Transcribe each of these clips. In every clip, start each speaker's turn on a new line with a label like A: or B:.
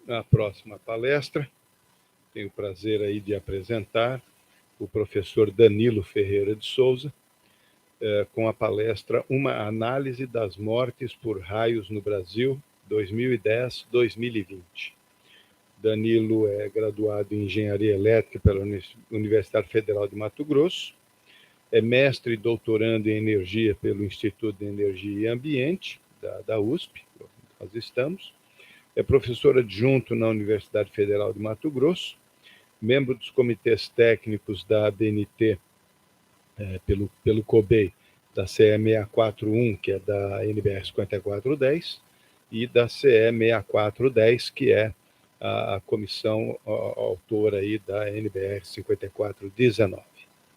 A: a próxima palestra. Tenho o prazer aí de apresentar o professor Danilo Ferreira de Souza, com a palestra Uma Análise das Mortes por Raios no Brasil, 2010-2020. Danilo é graduado em Engenharia Elétrica pela Universidade Federal de Mato Grosso, é mestre e doutorando em Energia pelo Instituto de Energia e Ambiente, da USP, nós estamos, é professor adjunto na Universidade Federal de Mato Grosso, membro dos comitês técnicos da ABNT, pelo COBEI, da CE 641, que é da NBR 5410, e da CE 6410, que é a comissão autora aí da NBR 5419.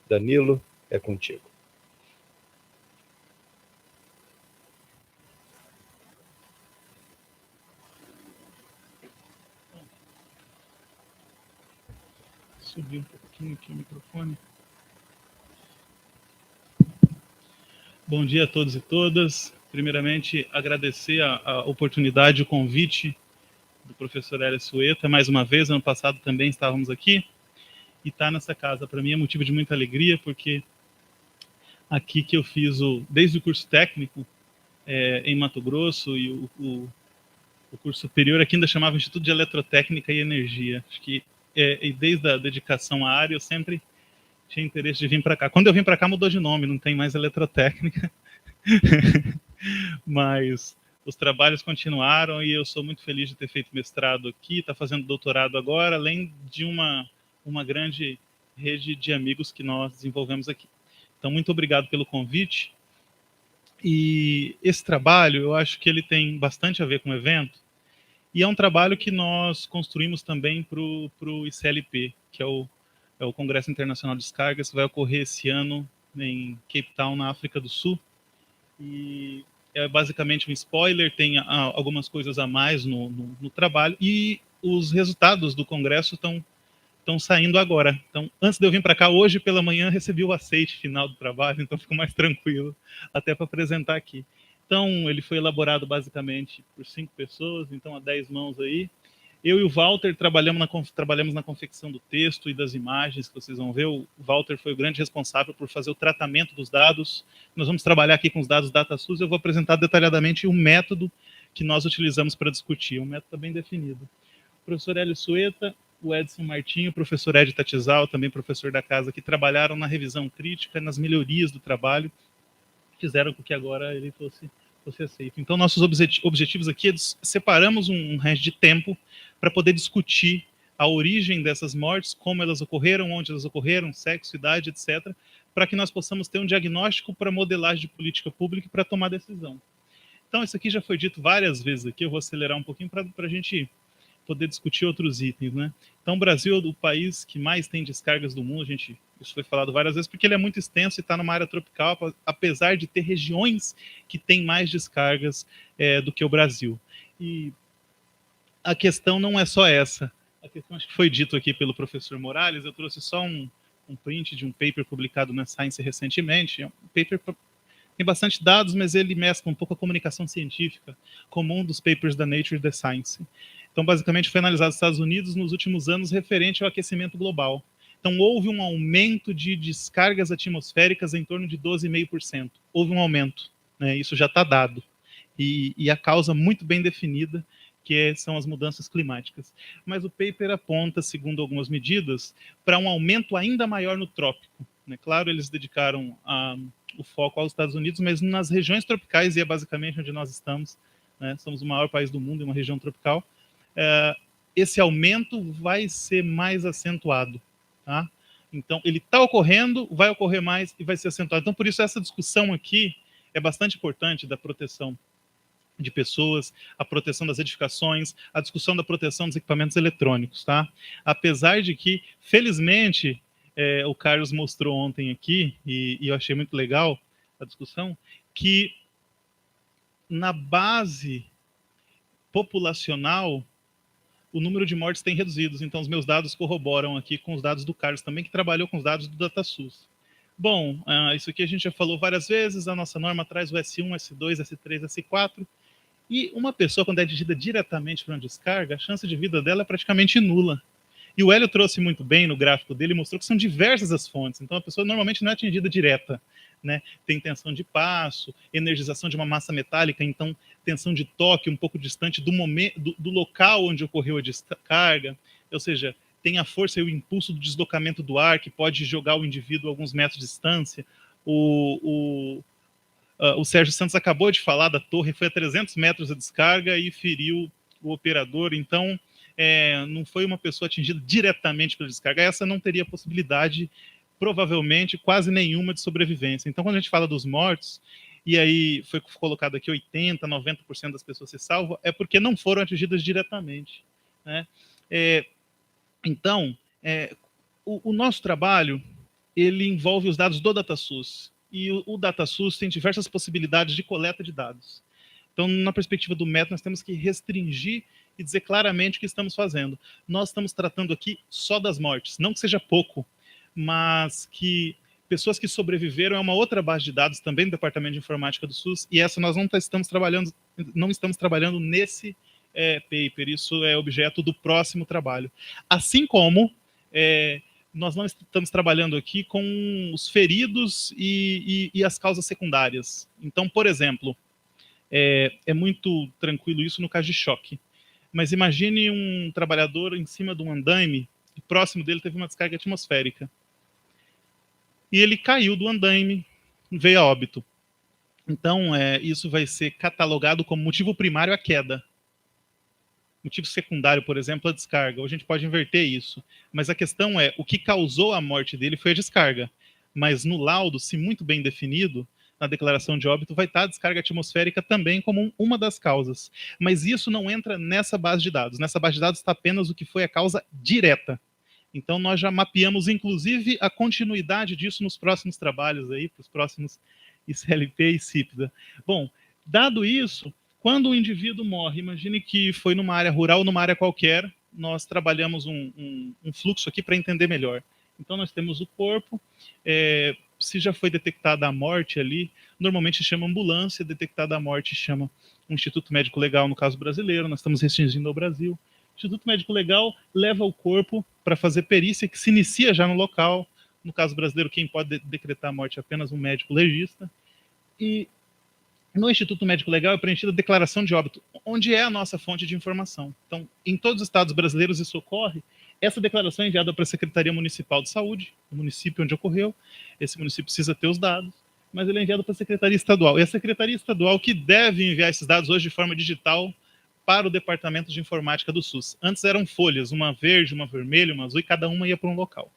A: Danilo, é contigo.
B: Subir um pouquinho aqui o microfone. Bom dia a todos e todas. Primeiramente, agradecer a oportunidade, o convite do professor Hélio Sueta. Mais uma vez, ano passado também estávamos aqui. E estar nessa casa, para mim, é motivo de muita alegria, porque aqui que eu fiz desde o curso técnico em Mato Grosso e o curso superior, aqui ainda chamava Instituto de Eletrotécnica e Energia. Acho que e desde a dedicação à área, eu sempre tinha interesse de vir para cá. Quando eu vim para cá, mudou de nome, não tem mais eletrotécnica. Mas os trabalhos continuaram e eu sou muito feliz de ter feito mestrado aqui, estar fazendo doutorado agora, além de uma grande rede de amigos que nós desenvolvemos aqui. Então, muito obrigado pelo convite. E esse trabalho, eu acho que ele tem bastante a ver com o evento, e é um trabalho que nós construímos também para o ICLP, que é o Congresso Internacional de Descargas, que vai ocorrer esse ano em Cape Town, na África do Sul. E é basicamente um spoiler, tem algumas coisas a mais no trabalho, e os resultados do Congresso estão saindo agora. Então, antes de eu vir para cá, hoje pela manhã, recebi o aceite final do trabalho, então fico mais tranquilo até para apresentar aqui. Então, ele foi elaborado basicamente por 5 pessoas, então a 10 mãos aí. Eu e o Walter trabalhamos na confecção do texto e das imagens que vocês vão ver. O Walter foi o grande responsável por fazer o tratamento dos dados. Nós vamos trabalhar aqui com os dados DataSUS e eu vou apresentar detalhadamente o método que nós utilizamos para discutir. O método está bem definido. O professor Hélio Sueta, o Edson Martinho, o professor Ed Tatizal, também professor da casa, que trabalharam na revisão crítica, nas melhorias do trabalho, fizeram com que agora ele fosse aceito. Então, nossos objetivos aqui, separamos um range de tempo para poder discutir a origem dessas mortes, como elas ocorreram, onde elas ocorreram, sexo, idade, etc., para que nós possamos ter um diagnóstico para modelagem de política pública e para tomar decisão. Então, isso aqui já foi dito várias vezes aqui, eu vou acelerar um pouquinho para a gente poder discutir outros itens, né? Então, o Brasil é o país que mais tem descargas do mundo, isso foi falado várias vezes, porque ele é muito extenso e está numa área tropical, apesar de ter regiões que têm mais descargas do que o Brasil. E a questão não é só essa. A questão, acho que foi dito aqui pelo professor Morales, eu trouxe só um print de um paper publicado na Science recentemente. É um paper tem bastante dados, mas ele mescla um pouco a comunicação científica, como um dos papers da Nature e da Science. Então, basicamente, foi analisado nos Estados Unidos nos últimos anos referente ao aquecimento global. Então, houve um aumento de descargas atmosféricas em torno de 12,5%. Houve um aumento, né? Isso já está dado. E a causa muito bem definida, que são as mudanças climáticas. Mas o paper aponta, segundo algumas medidas, para um aumento ainda maior no trópico. Né? Claro, eles dedicaram o foco aos Estados Unidos, mas nas regiões tropicais, e é basicamente onde nós estamos, né? Somos o maior país do mundo em uma região tropical, esse aumento vai ser mais acentuado. Tá? Então, ele está ocorrendo, vai ocorrer mais e vai ser acentuado. Então, por isso, essa discussão aqui é bastante importante da proteção de pessoas, a proteção das edificações, a discussão da proteção dos equipamentos eletrônicos. Tá? Apesar de que, felizmente, o Carlos mostrou ontem aqui, e eu achei muito legal a discussão, que na base populacional, o número de mortes tem reduzido. Então, os meus dados corroboram aqui com os dados do Carlos também, que trabalhou com os dados do DataSUS. Bom, isso aqui a gente já falou várias vezes, a nossa norma traz o S1, S2, S3, S4, E uma pessoa, quando é atingida diretamente por uma descarga, a chance de vida dela é praticamente nula. E o Hélio trouxe muito bem no gráfico dele, mostrou que são diversas as fontes. Então a pessoa normalmente não é atingida direta, né? Tem tensão de passo, energização de uma massa metálica, então tensão de toque um pouco distante do momento, do local onde ocorreu a descarga, ou seja, tem a força e o impulso do deslocamento do ar que pode jogar o indivíduo a alguns metros de distância. O Sérgio Santos acabou de falar da torre, foi a 300 metros a descarga e feriu o operador, então não foi uma pessoa atingida diretamente pela descarga, essa não teria possibilidade, provavelmente, quase nenhuma de sobrevivência. Então, quando a gente fala dos mortos, e aí foi colocado aqui 80%, 90% das pessoas se salvam, é porque não foram atingidas diretamente, né? Então, o nosso trabalho, ele envolve os dados do DataSUS, e o DataSUS tem diversas possibilidades de coleta de dados. Então, na perspectiva do método, nós temos que restringir e dizer claramente o que estamos fazendo. Nós estamos tratando aqui só das mortes, não que seja pouco, mas que pessoas que sobreviveram é uma outra base de dados também do Departamento de Informática do SUS, e essa nós não estamos trabalhando nesse paper, isso é objeto do próximo trabalho. Assim como nós não estamos trabalhando aqui com os feridos e as causas secundárias. Então, por exemplo, é muito tranquilo isso no caso de choque. Mas imagine um trabalhador em cima de um andaime e próximo dele teve uma descarga atmosférica. E ele caiu do andaime, veio a óbito. Então, isso vai ser catalogado como motivo primário a queda. Motivo secundário, por exemplo, a descarga. Ou a gente pode inverter isso. Mas a questão é, o que causou a morte dele foi a descarga. Mas no laudo, se muito bem definido, na declaração de óbito, vai estar a descarga atmosférica também como uma das causas. Mas isso não entra nessa base de dados. Nessa base de dados está apenas o que foi a causa direta. Então, nós já mapeamos, inclusive, a continuidade disso nos próximos trabalhos aí, para os próximos ICLP e CIPDA. Bom, dado isso, quando o indivíduo morre, imagine que foi numa área rural ou numa área qualquer, nós trabalhamos um fluxo aqui para entender melhor. Então, nós temos o corpo, se já foi detectada a morte ali, normalmente chama ambulância, detectada a morte chama um Instituto Médico Legal, no caso brasileiro, nós estamos restringindo ao Brasil. O Instituto Médico Legal leva o corpo para fazer perícia, que se inicia já no local. No caso brasileiro, quem pode decretar a morte é apenas um médico legista. E no Instituto Médico Legal é preenchida a declaração de óbito, onde é a nossa fonte de informação. Então, em todos os estados brasileiros isso ocorre. Essa declaração é enviada para a Secretaria Municipal de Saúde, o município onde ocorreu. Esse município precisa ter os dados, mas ele é enviado para a Secretaria Estadual. E a Secretaria Estadual que deve enviar esses dados hoje de forma digital para o Departamento de Informática do SUS. Antes eram folhas, uma verde, uma vermelha, uma azul, e cada uma ia para um local.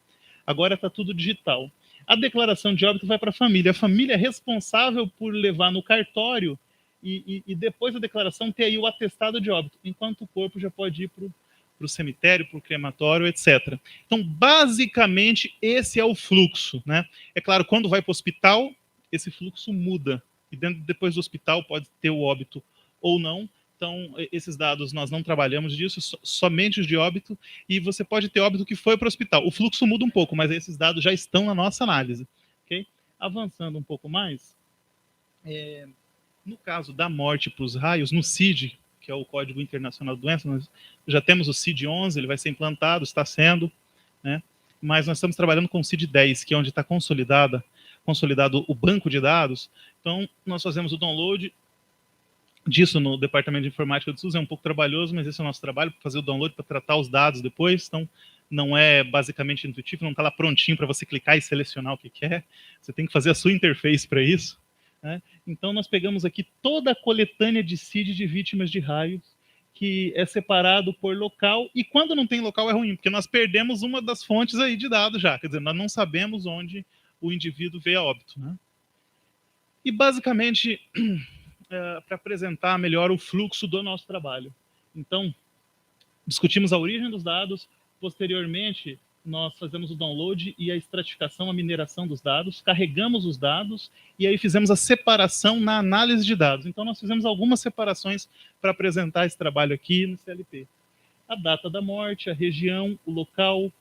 B: Agora está tudo digital. A declaração de óbito vai para a família. A família é responsável por levar no cartório e depois da declaração ter aí o atestado de óbito, enquanto o corpo já pode ir para o cemitério, para o crematório, etc. Então, basicamente, esse é o fluxo, né? É claro, quando vai para o hospital, esse fluxo muda. E depois do hospital pode ter o óbito ou não. Então, esses dados nós não trabalhamos disso, somente os de óbito, e você pode ter óbito que foi para o hospital. O fluxo muda um pouco, mas esses dados já estão na nossa análise. Okay? Avançando um pouco mais, no caso da morte para os raios, no CID, que é o Código Internacional de Doenças, nós já temos o CID-11, ele vai ser implantado, está sendo, né? Mas nós estamos trabalhando com o CID-10, que é onde está consolidado o banco de dados. Então, nós fazemos o download disso no Departamento de Informática do SUS, é um pouco trabalhoso, mas esse é o nosso trabalho, para fazer o download, para tratar os dados depois. Então, não é basicamente intuitivo, não está lá prontinho para você clicar e selecionar o que quer. Você tem que fazer a sua interface para isso, né? Então, nós pegamos aqui toda a coletânea de CID de vítimas de raios, que é separado por local, e quando não tem local é ruim, porque nós perdemos uma das fontes aí de dados já, quer dizer, nós não sabemos onde o indivíduo veio a óbito, né? E, basicamente, para apresentar melhor o fluxo do nosso trabalho. Então, discutimos a origem dos dados, posteriormente nós fazemos o download e a estratificação, a mineração dos dados, carregamos os dados e aí fizemos a separação na análise de dados. Então, nós fizemos algumas separações para apresentar esse trabalho aqui no CLP. A data da morte, a região, o local,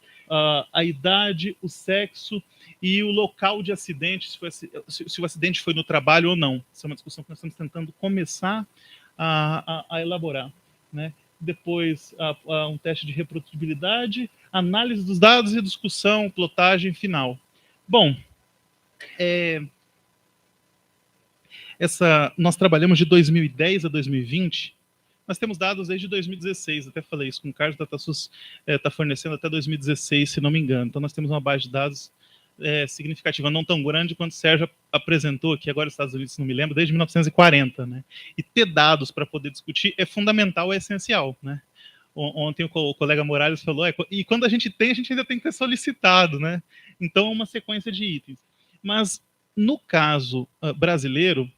B: a idade, o sexo e o local de acidente, se o acidente foi no trabalho ou não. Essa é uma discussão que nós estamos tentando começar a elaborar, né? Depois, um teste de reprodutibilidade, análise dos dados e discussão, plotagem final. Bom, nós trabalhamos de 2010 a 2020. Nós temos dados desde 2016, até falei isso com o Carlos, a DataSUS está fornecendo até 2016, se não me engano. Então, nós temos uma base de dados significativa, não tão grande quanto o Sérgio apresentou, que agora os Estados Unidos, não me lembro, desde 1940. Né? E ter dados para poder discutir é fundamental, é essencial. Né? Ontem o colega Morales falou, e quando a gente ainda tem que ter solicitado. Né? Então, é uma sequência de itens. Mas, no caso brasileiro,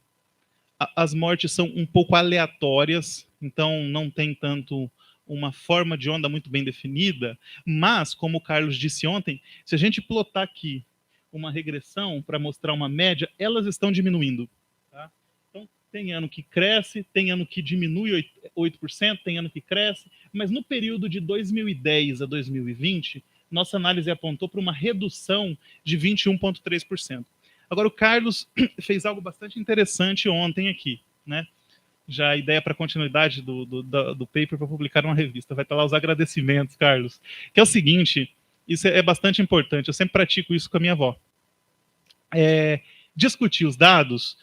B: as mortes são um pouco aleatórias, então não tem tanto uma forma de onda muito bem definida, mas, como o Carlos disse ontem, se a gente plotar aqui uma regressão para mostrar uma média, elas estão diminuindo. Tá? Então, tem ano que cresce, tem ano que diminui 8%, tem ano que cresce, mas no período de 2010 a 2020, nossa análise apontou para uma redução de 21,3%. Agora, o Carlos fez algo bastante interessante ontem aqui, né? Já a ideia para continuidade do paper para publicar numa revista. Vai estar lá os agradecimentos, Carlos. Que é o seguinte, isso é bastante importante, eu sempre pratico isso com a minha avó. Discutir os dados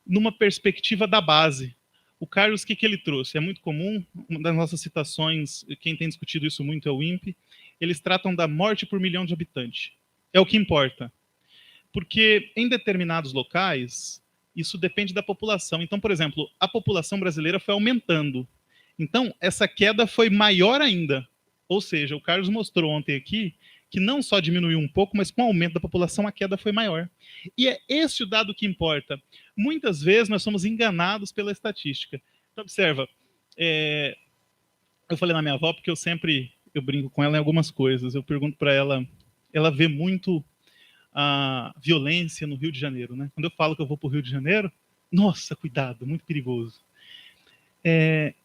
B: numa perspectiva da base. O Carlos, o que ele trouxe? É muito comum, uma das nossas citações, quem tem discutido isso muito é o INPE, eles tratam da morte por milhão de habitantes. É o que importa. Porque em determinados locais, isso depende da população. Então, por exemplo, a população brasileira foi aumentando. Então, essa queda foi maior ainda. Ou seja, o Carlos mostrou ontem aqui que não só diminuiu um pouco, mas com o aumento da população a queda foi maior. E é esse o dado que importa. Muitas vezes nós somos enganados pela estatística. Então, observa, eu falei na minha avó porque eu brinco com ela em algumas coisas. Eu pergunto para ela, ela vê muito a violência no Rio de Janeiro, né? Quando eu falo que eu vou para o Rio de Janeiro, nossa, cuidado, muito perigoso.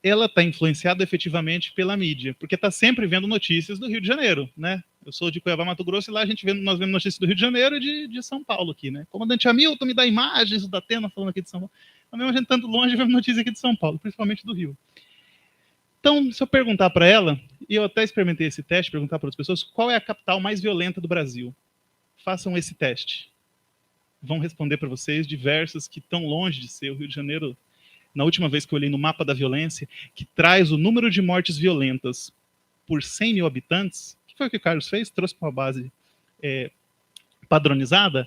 B: Ela está influenciada efetivamente pela mídia, porque está sempre vendo notícias do Rio de Janeiro, né? Eu sou de Cuiabá, Mato Grosso, e lá nós vemos notícias do Rio de Janeiro e de São Paulo aqui, né? Comandante Hamilton me dá imagens da Atena falando aqui de São Paulo. Mas mesmo a gente tanto longe, vemos notícias aqui de São Paulo, principalmente do Rio. Então, se eu perguntar para ela, e eu até experimentei esse teste, perguntar para outras pessoas, qual é a capital mais violenta do Brasil? Façam esse teste. Vão responder para vocês diversas que estão longe de ser. O Rio de Janeiro, na última vez que eu olhei no mapa da violência, que traz o número de mortes violentas por 100 mil habitantes, que foi o que o Carlos fez, trouxe para uma base padronizada,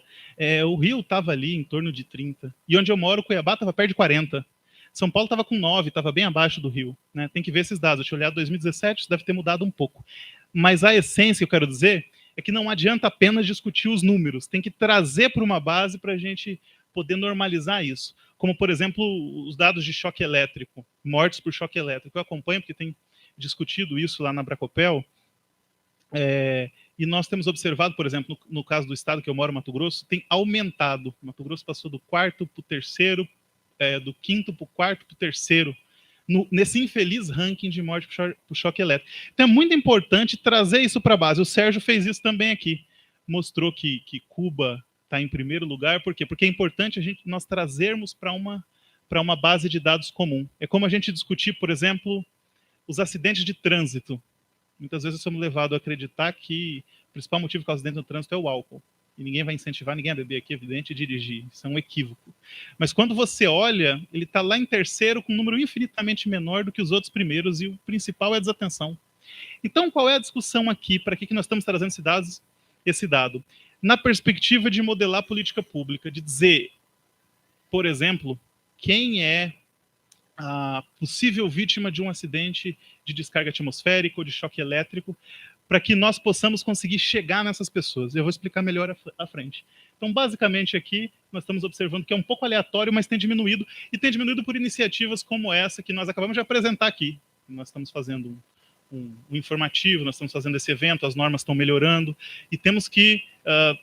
B: o Rio estava ali em torno de 30. E onde eu moro, Cuiabá estava perto de 40. São Paulo estava com 9, estava bem abaixo do Rio. Né? Tem que ver esses dados. Deixa eu olhar 2017, isso deve ter mudado um pouco. Mas a essência que eu quero dizer é que não adianta apenas discutir os números, tem que trazer para uma base para a gente poder normalizar isso. Como, por exemplo, os dados de choque elétrico, mortes por choque elétrico. Eu acompanho porque tem discutido isso lá na Bracopel, e nós temos observado, por exemplo, no caso do estado que eu moro, Mato Grosso, tem aumentado. Mato Grosso passou do quarto para o terceiro, do quinto para o quarto para o terceiro, nesse infeliz ranking de morte por choque elétrico. Então é muito importante trazer isso para a base. O Sérgio fez isso também aqui. Mostrou que Cuba está em primeiro lugar. Por quê? Porque é importante nós trazermos para uma base de dados comum. É como a gente discutir, por exemplo, os acidentes de trânsito. Muitas vezes somos levados a acreditar que o principal motivo de acidente no trânsito é o álcool. E ninguém vai incentivar ninguém a beber aqui, é evidente, e dirigir. Isso é um equívoco. Mas quando você olha, ele está lá em terceiro com um número infinitamente menor do que os outros primeiros, e o principal é a desatenção. Então, qual é a discussão aqui? Para que nós estamos trazendo esse dado? Na perspectiva de modelar política pública, de dizer, por exemplo, quem é a possível vítima de um acidente de descarga atmosférica ou de choque elétrico, para que nós possamos conseguir chegar nessas pessoas. Eu vou explicar melhor à frente. Então, basicamente, aqui, nós estamos observando que é um pouco aleatório, mas tem diminuído, e tem diminuído por iniciativas como essa que nós acabamos de apresentar aqui. Nós estamos fazendo um informativo, nós estamos fazendo esse evento, as normas estão melhorando, e temos que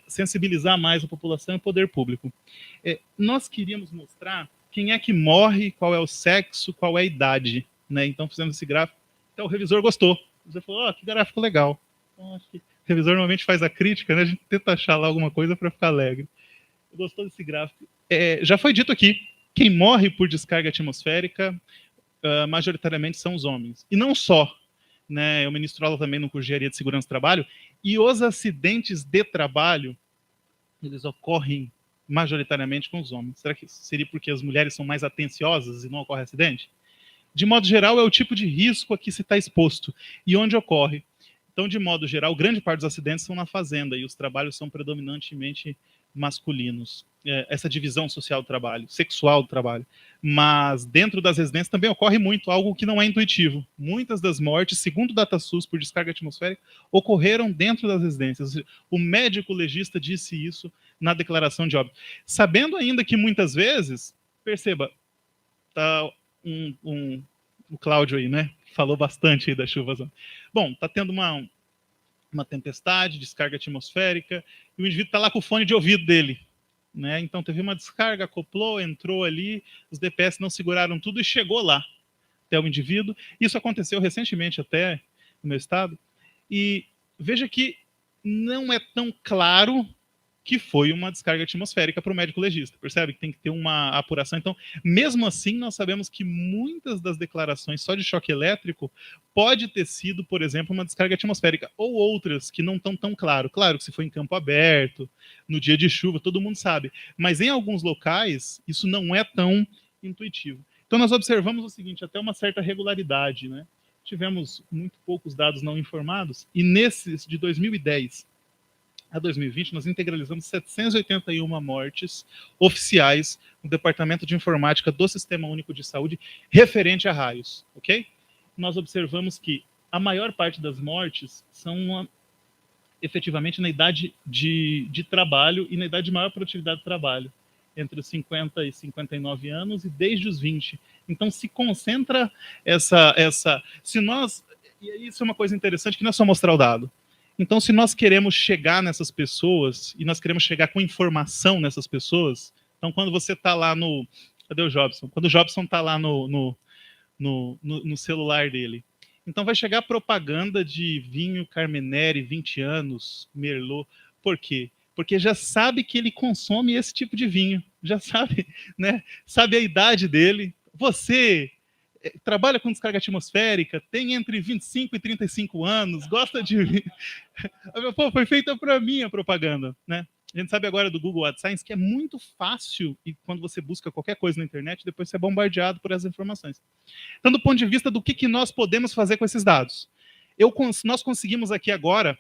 B: sensibilizar mais a população e o poder público. Nós queríamos mostrar quem é que morre, qual é o sexo, qual é a idade. Né? Então, fizemos esse gráfico. Então, o revisor gostou. Você falou, que gráfico legal. Então, acho que o revisor normalmente faz a crítica, né? A gente tenta achar lá alguma coisa para ficar alegre. Gostou desse gráfico? Já foi dito aqui, quem morre por descarga atmosférica, majoritariamente são os homens. E não só, né? Eu ministro aula também no curso de Engenharia de Segurança do Trabalho, e os acidentes de trabalho, eles ocorrem majoritariamente com os homens. Será que seria porque as mulheres são mais atenciosas e não ocorre acidente? De modo geral, é o tipo de risco a que se está exposto e onde ocorre. Então, de modo geral, grande parte dos acidentes são na fazenda e os trabalhos são predominantemente masculinos. Essa divisão social do trabalho, sexual do trabalho. Mas dentro das residências também ocorre muito algo que não é intuitivo. Muitas das mortes, segundo o DataSUS por descarga atmosférica, ocorreram dentro das residências. O médico legista disse isso na declaração de óbito. Sabendo ainda que muitas vezes, perceba, tá o Cláudio aí, né? Falou bastante aí das chuvas. Bom, tá tendo uma tempestade, descarga atmosférica, e o indivíduo está lá com o fone de ouvido dele, né? Então teve uma descarga, acoplou, entrou ali, os DPS não seguraram tudo e chegou lá até o indivíduo. Isso aconteceu recentemente até no meu estado, e veja que não é tão claro que foi uma descarga atmosférica para o médico legista. Percebe que tem que ter uma apuração. Então, mesmo assim, nós sabemos que muitas das declarações só de choque elétrico pode ter sido, por exemplo, uma descarga atmosférica, ou outras que não estão tão claro. Claro que se foi em campo aberto, no dia de chuva, todo mundo sabe. Mas em alguns locais, isso não é tão intuitivo. Então, nós observamos o seguinte, até uma certa regularidade, né? Tivemos muito poucos dados não informados, e nesses de 2010 a 2020, nós integralizamos 781 mortes oficiais no Departamento de Informática do Sistema Único de Saúde referente a raios, ok? Nós observamos que a maior parte das mortes são efetivamente na idade de trabalho e na idade de maior produtividade do trabalho, entre os 50 e 59 anos e desde os 20. Então se concentra se nós, e isso é uma coisa interessante que não é só mostrar o dado. Então, se nós queremos chegar nessas pessoas, e nós queremos chegar com informação nessas pessoas, então quando você está lá no... Cadê o Jobson? Quando o Jobson está lá no celular dele, então vai chegar propaganda de vinho Carmenere, 20 anos, Merlot. Por quê? Porque já sabe que ele consome esse tipo de vinho. Já sabe, né? Sabe a idade dele. Você trabalha com descarga atmosférica, tem entre 25 e 35 anos, gosta de... Pô, foi feita para mim a propaganda, né? A gente sabe agora do Google AdSense que é muito fácil, e quando você busca qualquer coisa na internet, depois você é bombardeado por essas informações. Então, do ponto de vista do que nós podemos fazer com esses dados, nós conseguimos aqui agora,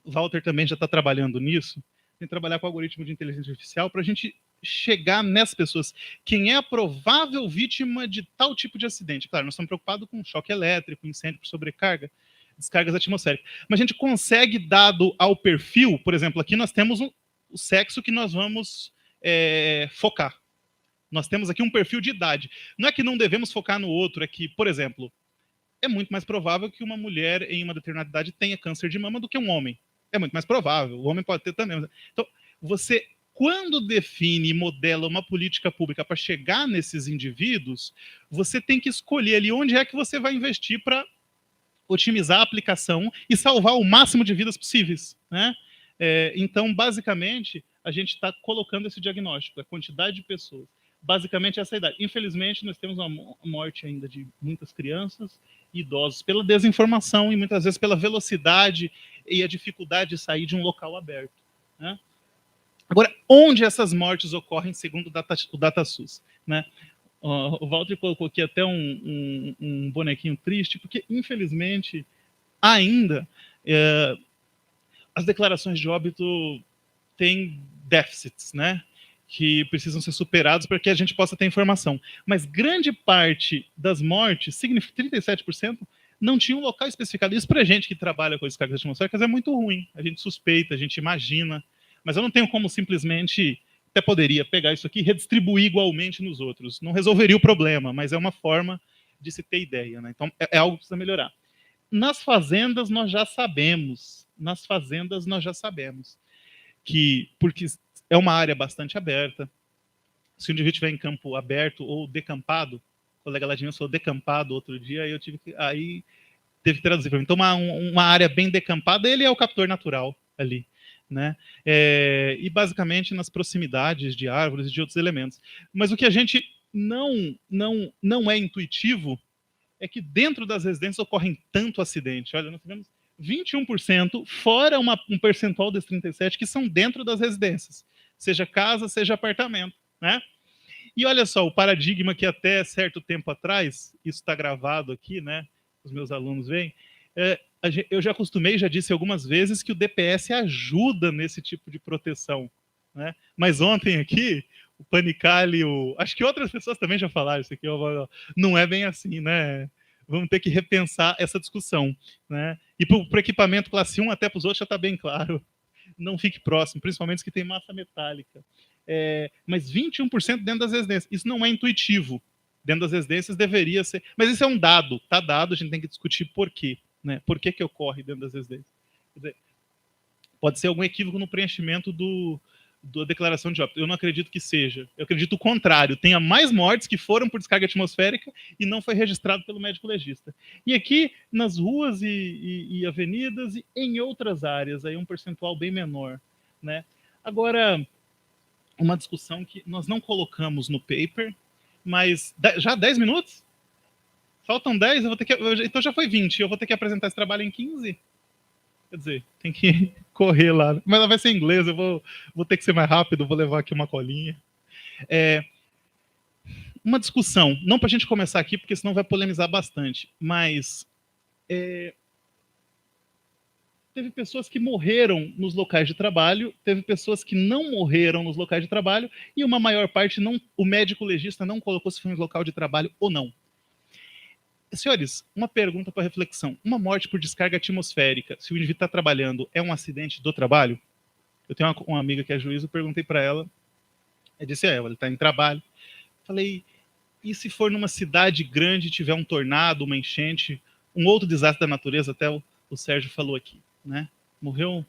B: o Walter também já está trabalhando nisso, em trabalhar com algoritmo de inteligência artificial para a gente chegar nessas pessoas. Quem é a provável vítima de tal tipo de acidente? Claro, nós estamos preocupados com choque elétrico, incêndio por sobrecarga, descargas atmosféricas. Mas a gente consegue, dado ao perfil, por exemplo, aqui nós temos o sexo que nós vamos focar. Nós temos aqui um perfil de idade. Não é que não devemos focar no outro, é que, por exemplo, é muito mais provável que uma mulher em uma determinada idade tenha câncer de mama do que um homem. É muito mais provável. O homem pode ter também. Então, você, quando define e modela uma política pública para chegar nesses indivíduos, você tem que escolher ali onde é que você vai investir para otimizar a aplicação e salvar o máximo de vidas possíveis, né? Então, basicamente, a gente está colocando esse diagnóstico, a quantidade de pessoas. Basicamente, essa é a idade. Infelizmente, nós temos uma morte ainda de muitas crianças e idosos pela desinformação e muitas vezes pela velocidade e a dificuldade de sair de um local aberto, né? Agora, onde essas mortes ocorrem, segundo o DataSUS, né? O Walter colocou aqui até um bonequinho triste, porque, infelizmente, ainda as declarações de óbito têm déficits, né? Que precisam ser superados para que a gente possa ter informação. Mas grande parte das mortes, significa 37%, não tinha um local especificado. Isso para a gente que trabalha com descargas atmosféricas é muito ruim. A gente suspeita, a gente imagina, mas eu não tenho como simplesmente, até poderia pegar isso aqui e redistribuir igualmente nos outros. Não resolveria o problema, mas é uma forma de se ter ideia, né? Então é algo que precisa melhorar. Nas fazendas nós já sabemos, que, porque é uma área bastante aberta, se o indivíduo estiver em campo aberto ou decampado, o colega lá de mim falou decampado outro dia, aí teve que traduzir para mim. Então, uma área bem decampada, ele é o captor natural ali, né? E basicamente nas proximidades de árvores e de outros elementos. Mas o que a gente não é intuitivo é que dentro das residências ocorrem tanto acidente. Olha, nós tivemos 21%, fora um percentual dos 37% que são dentro das residências, seja casa, seja apartamento, né? E olha só, o paradigma que até certo tempo atrás, isso está gravado aqui, né? Os meus alunos veem, eu já acostumei, já disse algumas vezes que o DPS ajuda nesse tipo de proteção, né? Mas ontem aqui, o Panicali, acho que outras pessoas também já falaram isso aqui, não é bem assim, né? Vamos ter que repensar essa discussão, né? E para o equipamento classe 1, até para os outros já está bem claro. Não fique próximo, principalmente os que têm massa metálica. Mas 21% dentro das residências. Isso não é intuitivo. Dentro das residências deveria ser. Mas isso é um dado. Está dado, a gente tem que discutir por quê. Né? Por que ocorre dentro das residências? Quer dizer, pode ser algum equívoco no preenchimento da declaração de óbito. Eu não acredito que seja. Eu acredito o contrário. Tenha mais mortes que foram por descarga atmosférica e não foi registrado pelo médico legista. E aqui, nas ruas e avenidas e em outras áreas, aí um percentual bem menor. Né? Agora, uma discussão que nós não colocamos no paper, mas já 10 minutos? Faltam 10? Então já foi 20. Eu vou ter que apresentar esse trabalho em 15? Quer dizer, tem que correr lá. Mas ela vai ser em inglês, eu vou ter que ser mais rápido, vou levar aqui uma colinha. Uma discussão, não para a gente começar aqui, porque senão vai polemizar bastante, mas teve pessoas que morreram nos locais de trabalho, teve pessoas que não morreram nos locais de trabalho, e uma maior parte, o médico legista não colocou se foi um local de trabalho ou não. Senhores, uma pergunta para reflexão. Uma morte por descarga atmosférica, se o indivíduo está trabalhando, é um acidente do trabalho? Eu tenho uma amiga que é juíza, eu perguntei para ela, eu disse a ela, ele está em trabalho. Falei, e se for numa cidade grande, tiver um tornado, uma enchente, um outro desastre da natureza, até o Sérgio falou aqui, né? Morreu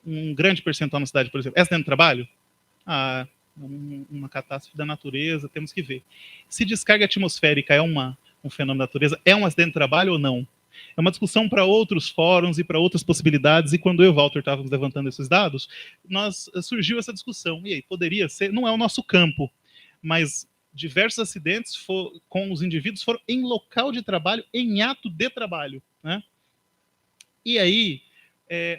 B: um grande percentual na cidade, por exemplo. É acidente do trabalho? Uma catástrofe da natureza, temos que ver. Se descarga atmosférica é um fenômeno da natureza, é um acidente de trabalho ou não? É uma discussão para outros fóruns e para outras possibilidades, e quando eu e o Walter estávamos levantando esses dados, surgiu essa discussão. E aí, poderia ser, não é o nosso campo, mas diversos acidentes com os indivíduos foram em local de trabalho, em ato de trabalho. Né? E aí,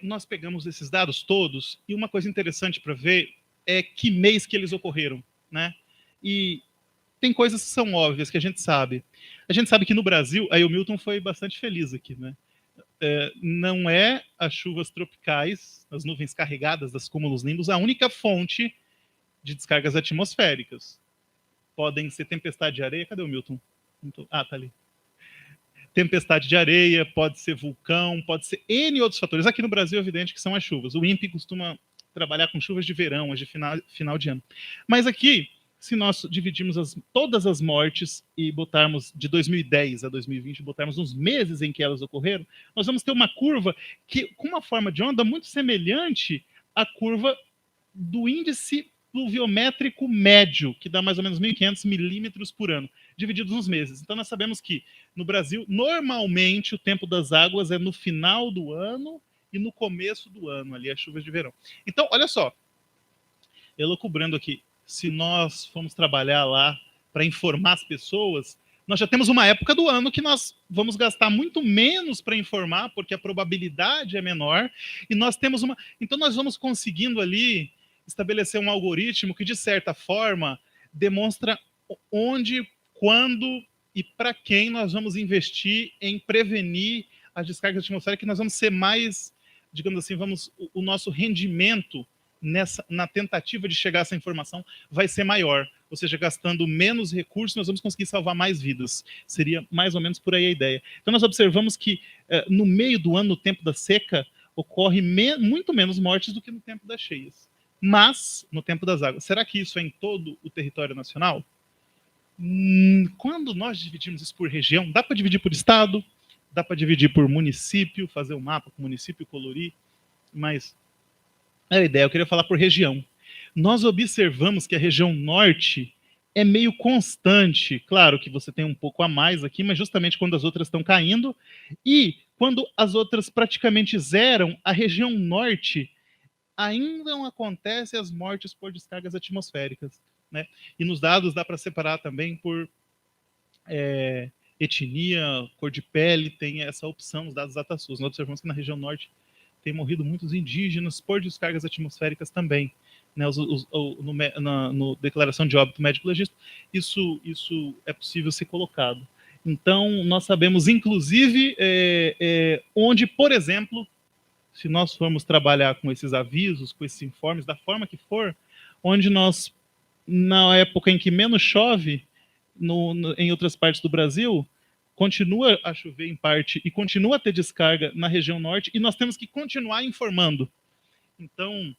B: nós pegamos esses dados todos, e uma coisa interessante para ver é que mês que eles ocorreram. Né? E tem coisas que são óbvias, que a gente sabe. A gente sabe que no Brasil, aí o Milton foi bastante feliz aqui, né? Não é as chuvas tropicais, as nuvens carregadas das cúmulos nimbus, a única fonte de descargas atmosféricas. Podem ser tempestade de areia. Cadê o Milton? Tá ali. Tempestade de areia, pode ser vulcão, pode ser N outros fatores. Aqui no Brasil é evidente que são as chuvas. O INPE costuma trabalhar com chuvas de verão, as de final de ano. Mas aqui, se nós dividirmos todas as mortes e botarmos de 2010 a 2020, botarmos os meses em que elas ocorreram, nós vamos ter uma curva com uma forma de onda muito semelhante à curva do índice pluviométrico médio, que dá mais ou menos 1.500 milímetros por ano, divididos nos meses. Então nós sabemos que no Brasil, normalmente, o tempo das águas é no final do ano e no começo do ano, ali as chuvas de verão. Então, olha só, eu estou cobrando aqui, se nós formos trabalhar lá para informar as pessoas, nós já temos uma época do ano que nós vamos gastar muito menos para informar, porque a probabilidade é menor, e nós temos então nós vamos conseguindo ali estabelecer um algoritmo que, de certa forma, demonstra onde, quando e para quem nós vamos investir em prevenir as descargas atmosféricas, que nós vamos ser mais, digamos assim, o nosso rendimento na tentativa de chegar a essa informação vai ser maior. Ou seja, gastando menos recursos, nós vamos conseguir salvar mais vidas. Seria mais ou menos por aí a ideia. Então nós observamos que no meio do ano, no tempo da seca, ocorre muito menos mortes do que no tempo das cheias. Mas, no tempo das águas, será que isso é em todo o território nacional? Quando nós dividimos isso por região, dá para dividir por estado, dá para dividir por município, fazer um mapa com o município, colorir, mas a ideia, eu queria falar por região. Nós observamos que a região norte é meio constante. Claro que você tem um pouco a mais aqui, mas justamente quando as outras estão caindo, e quando as outras praticamente zeram, a região norte ainda não acontece as mortes por descargas atmosféricas. né? E nos dados dá para separar também por etnia, cor de pele, tem essa opção nos dados DataSUS. Nós observamos que na região norte tem morrido muitos indígenas por descargas atmosféricas também, né? No declaração de óbito médico legista, isso é possível ser colocado. Então, nós sabemos, inclusive, onde, por exemplo, se nós formos trabalhar com esses avisos, com esses informes, da forma que for, onde nós, na época em que menos chove, em outras partes do Brasil, continua a chover em parte e continua a ter descarga na região norte, e nós temos que continuar informando. Então,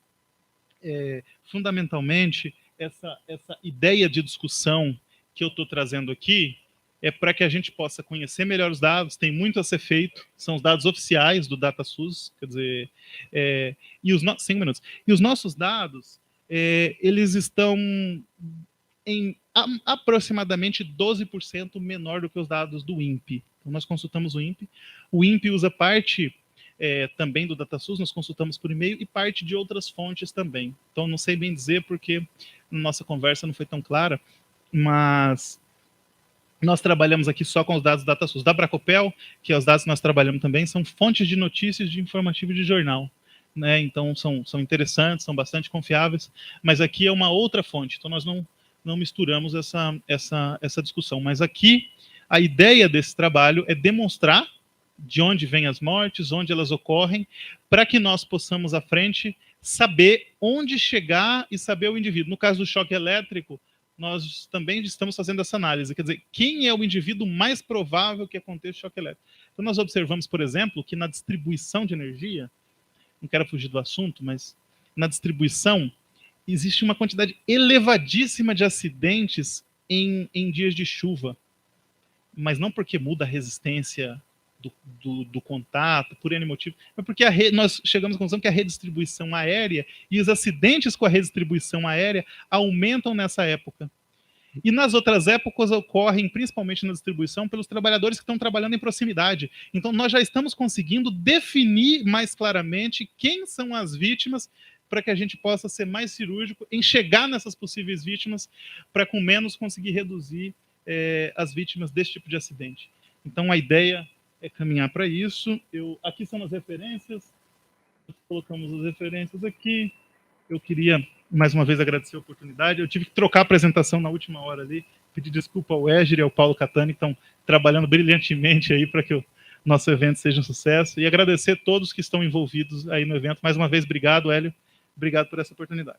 B: fundamentalmente, essa ideia de discussão que eu estou trazendo aqui é para que a gente possa conhecer melhor os dados. Tem muito a ser feito, são os dados oficiais do DataSUS, quer dizer, e os nossos dados, eles estão em aproximadamente 12% menor do que os dados do INPE. Então, nós consultamos o INPE. O INPE usa parte também do DataSUS, nós consultamos por e-mail, e parte de outras fontes também. Então, não sei bem dizer, porque nossa conversa não foi tão clara, mas nós trabalhamos aqui só com os dados do DataSUS. Da Bracopel, que é os dados que nós trabalhamos também, são fontes de notícias de informativo de jornal, né? Então, são interessantes, são bastante confiáveis, mas aqui é uma outra fonte, então nós não misturamos essa discussão. Mas aqui, a ideia desse trabalho é demonstrar de onde vêm as mortes, onde elas ocorrem, para que nós possamos, à frente, saber onde chegar e saber o indivíduo. No caso do choque elétrico, nós também estamos fazendo essa análise, quer dizer, quem é o indivíduo mais provável que aconteça choque elétrico. Então, nós observamos, por exemplo, que na distribuição de energia, não quero fugir do assunto, mas na distribuição, existe uma quantidade elevadíssima de acidentes em dias de chuva, mas não porque muda a resistência do contato, por N motivo, mas porque nós chegamos à conclusão que a redistribuição aérea e os acidentes com a redistribuição aérea aumentam nessa época. E nas outras épocas ocorrem, principalmente na distribuição, pelos trabalhadores que estão trabalhando em proximidade. Então, nós já estamos conseguindo definir mais claramente quem são as vítimas, para que a gente possa ser mais cirúrgico em chegar nessas possíveis vítimas, para com menos conseguir reduzir as vítimas desse tipo de acidente. Então, a ideia é caminhar para isso. Aqui são as referências, colocamos as referências aqui. Eu queria, mais uma vez, agradecer a oportunidade. Eu tive que trocar a apresentação na última hora ali, pedir desculpa ao Éger e ao Paulo Catani, que estão trabalhando brilhantemente aí para que o nosso evento seja um sucesso, e agradecer a todos que estão envolvidos aí no evento. Mais uma vez, obrigado, Hélio. Obrigado por essa oportunidade.